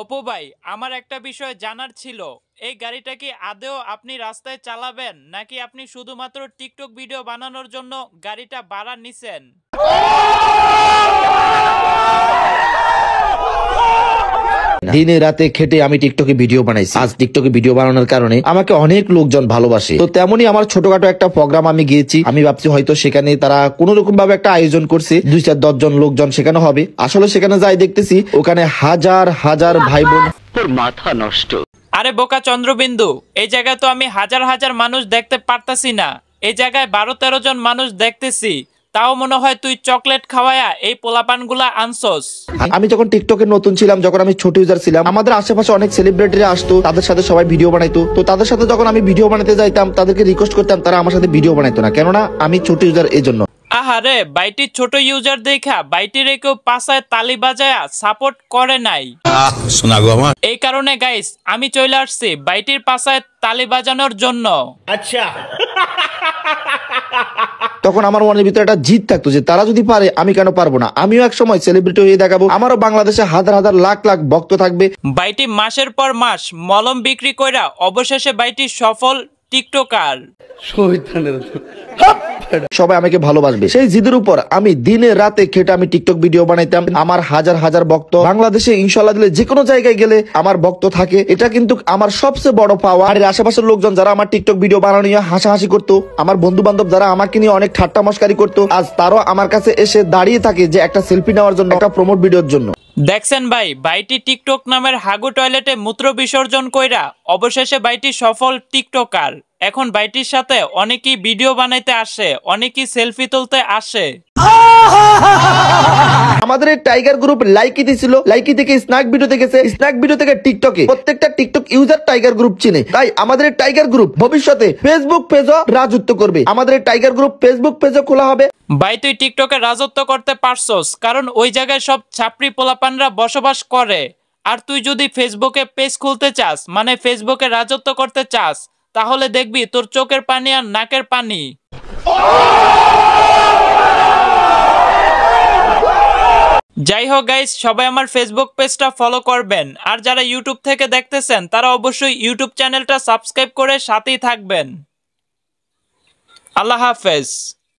অপু ভাই, আমার একটা বিষয় জানার ছিল। এই গাড়িটা কি আদৌ আপনি রাস্তায় চালাবেন, নাকি আপনি শুধুমাত্র টিকটক ভিডিও বানানোর জন্য গাড়িটা ভাড়া নিছেন? দিনে রাতে খেটে আমি টিকটকে ভিডিও বানাইছি। আজ টিকটকে ভিডিও বানানোর কারণে আমাকে অনেক লোকজন ভালোবাসে। তো তেমনই আমার ছোটখাটো একটা প্রোগ্রাম আমি গিয়েছি। আমি ভাবছি হয়তো সেখানে তারা কোন রকম ভাবে একটা আয়োজন করছে, 2-4-10 জন লোকজন সেখানে হবে। আসলে সেখানে যাই দেখতেছি ওখানে হাজার হাজার ভাই বোন। তোর মাথা নষ্ট। আরে বোকা চন্দ্রবিন্দু, এই জায়গায় তো আমি হাজার হাজার মানুষ দেখতে পারতাছি না। এই জায়গায় 12-13 জন মানুষ দেখতেছি। তাও মনে হয় তুই চকলেট খাওয়ায়া এই পোলাপানগুলা আনছস। আমি যখন টিকটকে নতুন ছিলাম, যখন আমি ছোট ইউজার ছিলাম, আমাদের আশেপাশে অনেক সেলিব্রিটিরা আসতো, তাদের সাথে সবাই ভিডিও বানাইতো। তো তাদের সাথে যখন আমি ভিডিও বানাতে যাইতাম, তাদেরকে রিকোয়েস্ট করতাম, তারা আমার সাথে ভিডিও বানাইতো না, কেননা আমি ছোট ইউজার এই জন্য। আহারে, বাইটির ছোট ইউজার দেখা বাইটির কেউ পাশায় তালি বাজায়া সাপোর্ট করে নাই। এই কারণে গাইস আমি চলে আসছি বাইটির পাশায় তালি বাজানোর জন্য। আচ্ছা, তখন আমার মনের ভিতরে একটা জিদ থাকতো যে তারা যদি পারে আমি কেন পারবো না, আমিও এক সময় সেলিব্রিটি হয়ে দেখাবো, আমারও বাংলাদেশে হাজার হাজার লাখ লাখ ভক্ত থাকবে। বাইটি মাসের পর মাস মলম বিক্রি কইরা অবশেষে বাইটি সফল টিকটকার। সবাই আমাকে ভালোবাসবে, সেই জিদের উপর আমি দিনে রাতে খেটে আমি টিকটক ভিডিও বানাইতাম। আমার হাজার হাজার ভক্ত বাংলাদেশে ইনশাল্লাহ দিলে যে কোনো জায়গায় গেলে আমার ভক্ত থাকে, এটা কিন্তু আমার সবচেয়ে বড় পাওয়া। আর আশেপাশের লোকজন যারা আমার টিকটক ভিডিও বানানো নিয়ে হাসাহাসি করতো, আমার বন্ধু বান্ধব যারা আমাকে নিয়ে অনেক ঠাট্টা মস্কারি করতো, আজ তারাও আমার কাছে এসে দাঁড়িয়ে থাকে যে একটা সেলফি নেওয়ার জন্য, একটা প্রমোট ভিডিওর জন্য। দেখছেন ভাই, বাইটি টিকটক নামের হাগু টয়লেটে মূত্র বিসর্জন কইরা অবশেষে বাইটি সফল টিকটকার। এখন বাইটির সাথে অনেকেই ভিডিও বানাইতে আসে, অনেকেই সেলফি তুলতে আসে। আমাদের এই টাইগার গ্রুপ লাইকি দিছিল, লাইকি থেকে স্ন্যাক ভিডিও দেখেছে, স্ন্যাক ভিডিও থেকে টিকটকে। প্রত্যেকটা টিকটক ইউজার টাইগার গ্রুপ চিনে। তাই আমাদের এই টাইগার গ্রুপ ভবিষ্যতে ফেসবুক পেজও রাজত্ব করবে। আমাদের এই টাইগার গ্রুপ ফেসবুক পেজও খোলা হবে। ভাই তুই টিকটকে রাজত্ব করতে পারছস, কারণ ওই জায়গায় সব ছাপড়ি পোলাপানরা বসবাস করে। আর তুই যদি ফেসবুকে পেজ খুলতে চাস, মানে ফেসবুকে রাজত্ব করতে চাস, তাহলে দেখবি তোর চোখের পানি আর নাকের পানি। যাই হোক গাইস, সবাই আমার ফেসবুক পেজটা ফলো করবেন। আর যারা ইউটিউব থেকে দেখতেছেন তারা অবশ্যই ইউটিউব চ্যানেলটা সাবস্ক্রাইব করে সাথেই থাকবেন। আল্লাহ হাফেজ।